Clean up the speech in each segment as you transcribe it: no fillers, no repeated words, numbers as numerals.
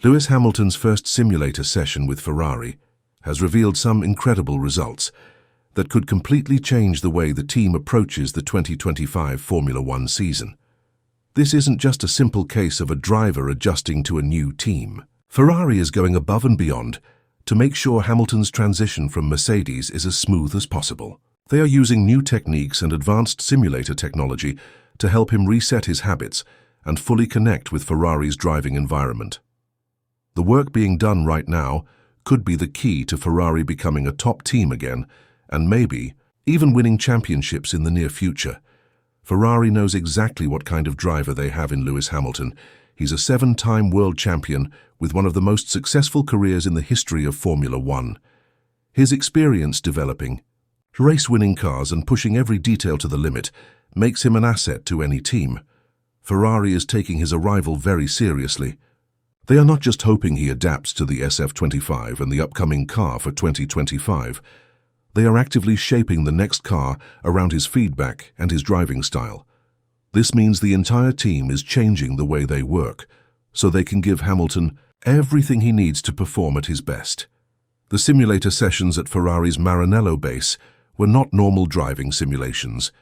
Lewis Hamilton's first simulator session with Ferrari has revealed some incredible results that could completely change the way the team approaches the 2025 Formula One season. This isn't just a simple case of a driver adjusting to a new team. Ferrari is going above and beyond to make sure Hamilton's transition from Mercedes is as smooth as possible. They are using new techniques and advanced simulator technology to help him reset his habits and fully connect with Ferrari's driving environment. The work being done right now could be the key to Ferrari becoming a top team again and maybe even winning championships in the near future. Ferrari knows exactly what kind of driver they have in Lewis Hamilton. He's a 7-time world champion with one of the most successful careers in the history of Formula One. His experience developing race-winning cars and pushing every detail to the limit makes him an asset to any team. Ferrari is taking his arrival very seriously. They are not just hoping he adapts to the SF25 and the upcoming car for 2025. They are actively shaping the next car around his feedback and his driving style. This means the entire team is changing the way they work, so they can give Hamilton everything he needs to perform at his best. The simulator sessions at Ferrari's Maranello base were not normal driving simulations.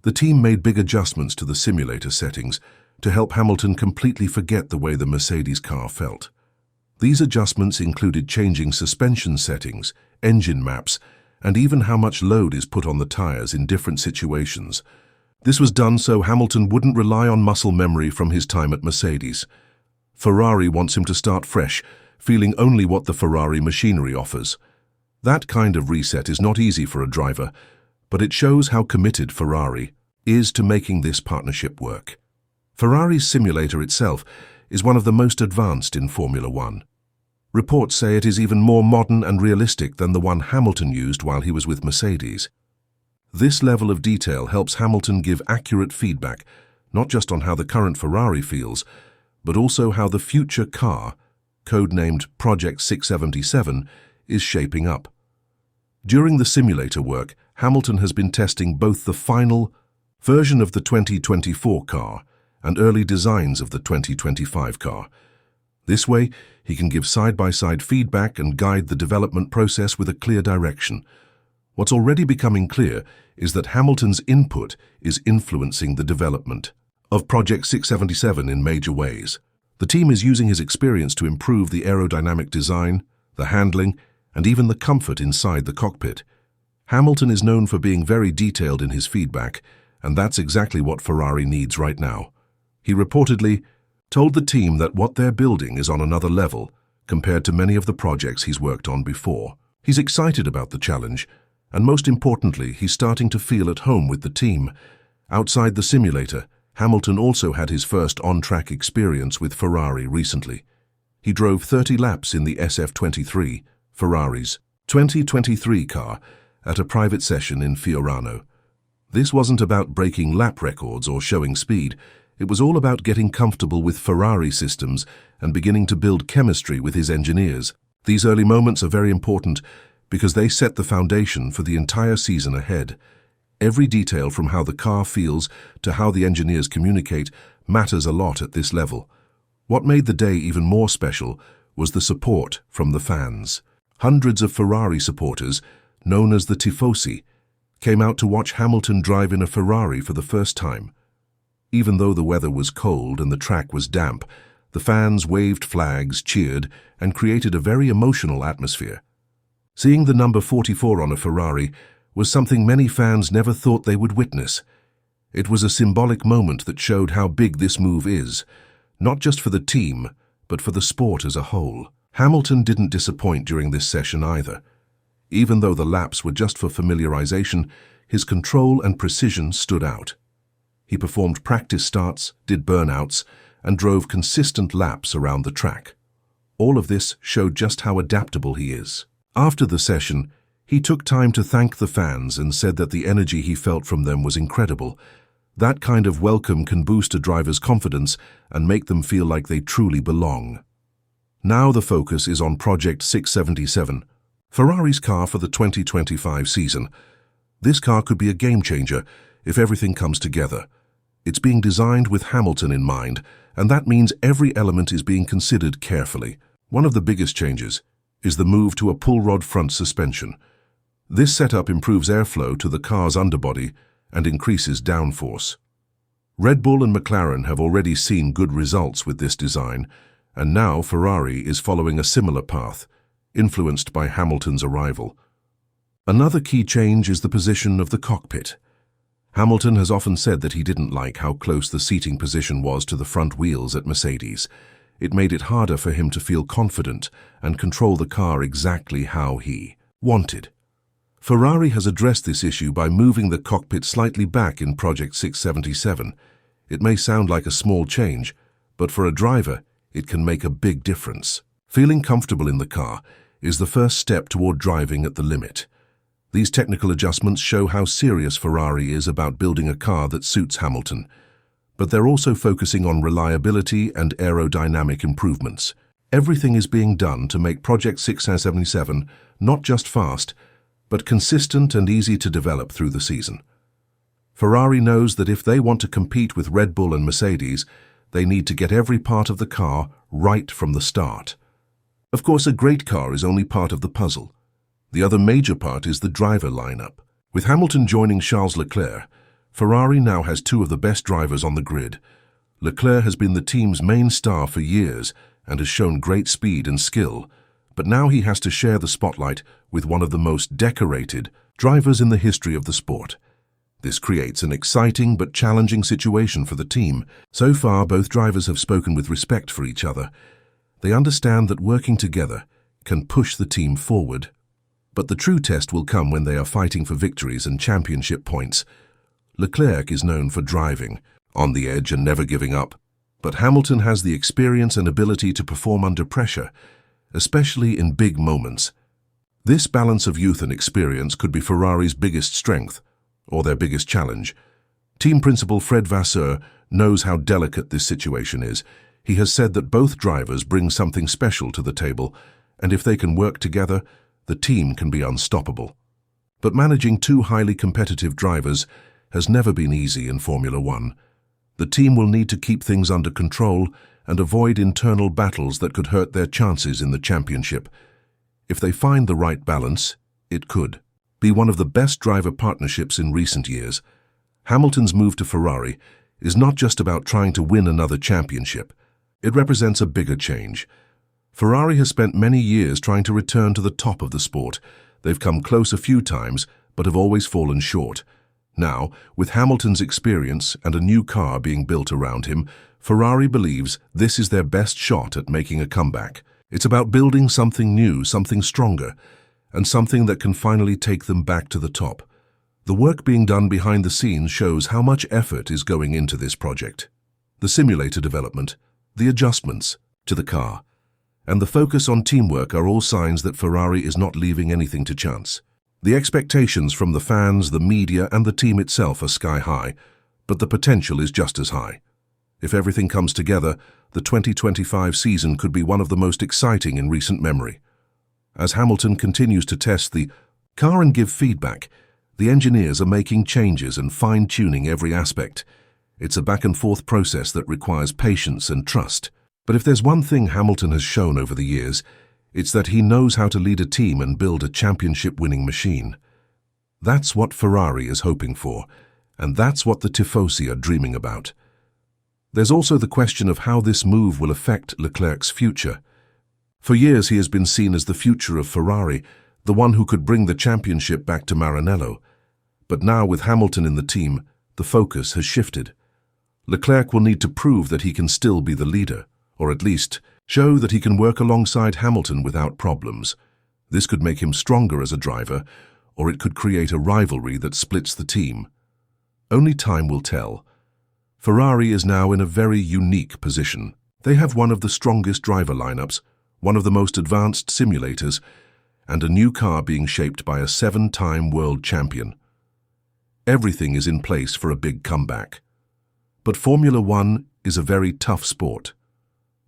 The team made big adjustments to the simulator settings to help Hamilton completely forget the way the Mercedes car felt. These adjustments included changing suspension settings, engine maps, and even how much load is put on the tires in different situations. This was done so Hamilton wouldn't rely on muscle memory from his time at Mercedes. Ferrari wants him to start fresh, feeling only what the Ferrari machinery offers. That kind of reset is not easy for a driver, but it shows how committed Ferrari is to making this partnership work. Ferrari's simulator itself is one of the most advanced in Formula One. Reports say it is even more modern and realistic than the one Hamilton used while he was with Mercedes. This level of detail helps Hamilton give accurate feedback, not just on how the current Ferrari feels, but also how the future car, codenamed Project 677, is shaping up. During the simulator work, Hamilton has been testing both the final version of the 2024 car and early designs of the 2025 car. This way, he can give side-by-side feedback and guide the development process with a clear direction. What's already becoming clear is that Hamilton's input is influencing the development of Project 677 in major ways. The team is using his experience to improve the aerodynamic design, the handling, and even the comfort inside the cockpit. Hamilton is known for being very detailed in his feedback, and that's exactly what Ferrari needs right now. He reportedly told the team that what they're building is on another level compared to many of the projects he's worked on before. He's excited about the challenge, and most importantly, he's starting to feel at home with the team. Outside the simulator, Hamilton also had his first on-track experience with Ferrari recently. He drove 30 laps in the SF23, Ferrari's 2023 car, at a private session in Fiorano. This wasn't about breaking lap records or showing speed. It was all about getting comfortable with Ferrari systems and beginning to build chemistry with his engineers. These early moments are very important because they set the foundation for the entire season ahead. Every detail from how the car feels to how the engineers communicate matters a lot at this level. What made the day even more special was the support from the fans. Hundreds of Ferrari supporters, known as the Tifosi, came out to watch Hamilton drive in a Ferrari for the first time. Even though the weather was cold and the track was damp, the fans waved flags, cheered, and created a very emotional atmosphere. Seeing the number 44 on a Ferrari was something many fans never thought they would witness. It was a symbolic moment that showed how big this move is, not just for the team, but for the sport as a whole. Hamilton didn't disappoint during this session either. Even though the laps were just for familiarization, his control and precision stood out. He performed practice starts, did burnouts, and drove consistent laps around the track. All of this showed just how adaptable he is. After the session, he took time to thank the fans and said that the energy he felt from them was incredible. That kind of welcome can boost a driver's confidence and make them feel like they truly belong. Now the focus is on Project 677, Ferrari's car for the 2025 season. This car could be a game changer if everything comes together. It's being designed with Hamilton in mind, and that means every element is being considered carefully. One of the biggest changes is the move to a pull rod front suspension. This setup improves airflow to the car's underbody and increases downforce. Red Bull and McLaren have already seen good results with this design, and now Ferrari is following a similar path, influenced by Hamilton's arrival. Another key change is the position of the cockpit. Hamilton has often said that he didn't like how close the seating position was to the front wheels at Mercedes. It made it harder for him to feel confident and control the car exactly how he wanted. Ferrari has addressed this issue by moving the cockpit slightly back in Project 677. It may sound like a small change, but for a driver, it can make a big difference. Feeling comfortable in the car is the first step toward driving at the limit. These technical adjustments show how serious Ferrari is about building a car that suits Hamilton, but they're also focusing on reliability and aerodynamic improvements. Everything is being done to make Project 677 not just fast, but consistent and easy to develop through the season. Ferrari knows that if they want to compete with Red Bull and Mercedes, they need to get every part of the car right from the start. Of course, a great car is only part of the puzzle. The other major part is the driver lineup. With Hamilton joining Charles Leclerc, Ferrari now has two of the best drivers on the grid. Leclerc has been the team's main star for years and has shown great speed and skill, but now he has to share the spotlight with one of the most decorated drivers in the history of the sport. This creates an exciting but challenging situation for the team. So far, both drivers have spoken with respect for each other. They understand that working together can push the team forward. But the true test will come when they are fighting for victories and championship points. Leclerc is known for driving, on the edge and never giving up. But Hamilton has the experience and ability to perform under pressure, especially in big moments. This balance of youth and experience could be Ferrari's biggest strength, or their biggest challenge. Team principal Fred Vasseur knows how delicate this situation is. He has said that both drivers bring something special to the table, and if they can work together, the team can be unstoppable. But managing two highly competitive drivers has never been easy in Formula One. The team will need to keep things under control and avoid internal battles that could hurt their chances in the championship. If they find the right balance, it could be one of the best driver partnerships in recent years. Hamilton's move to Ferrari is not just about trying to win another championship. It represents a bigger change. Ferrari has spent many years trying to return to the top of the sport. They've come close a few times, but have always fallen short. Now, with Hamilton's experience and a new car being built around him, Ferrari believes this is their best shot at making a comeback. It's about building something new, something stronger, and something that can finally take them back to the top. The work being done behind the scenes shows how much effort is going into this project. The simulator development, the adjustments to the car, and the focus on teamwork are all signs that Ferrari is not leaving anything to chance. The expectations from the fans, the media, and the team itself are sky high, but the potential is just as high. If everything comes together, the 2025 season could be one of the most exciting in recent memory. As Hamilton continues to test the car and give feedback, the engineers are making changes and fine-tuning every aspect. It's a back-and-forth process that requires patience and trust. But if there's one thing Hamilton has shown over the years, it's that he knows how to lead a team and build a championship-winning machine. That's what Ferrari is hoping for, and that's what the Tifosi are dreaming about. There's also the question of how this move will affect Leclerc's future. For years he has been seen as the future of Ferrari, the one who could bring the championship back to Maranello. But now with Hamilton in the team, the focus has shifted. Leclerc will need to prove that he can still be the leader, or at least show that he can work alongside Hamilton without problems. This could make him stronger as a driver, or it could create a rivalry that splits the team. Only time will tell. Ferrari is now in a very unique position. They have one of the strongest driver lineups, one of the most advanced simulators, and a new car being shaped by a 7-time world champion. Everything is in place for a big comeback. But Formula One is a very tough sport.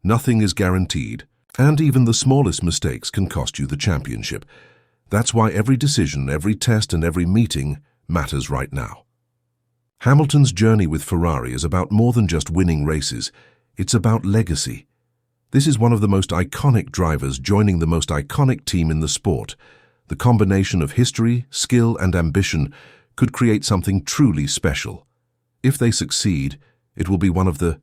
Nothing is guaranteed, and even the smallest mistakes can cost you the championship. That's why every decision, every test, and every meeting matters right now. Hamilton's journey with Ferrari is about more than just winning races. It's about legacy. This is one of the most iconic drivers joining the most iconic team in the sport. The combination of history, skill, and ambition could create something truly special. If they succeed, it will be one of the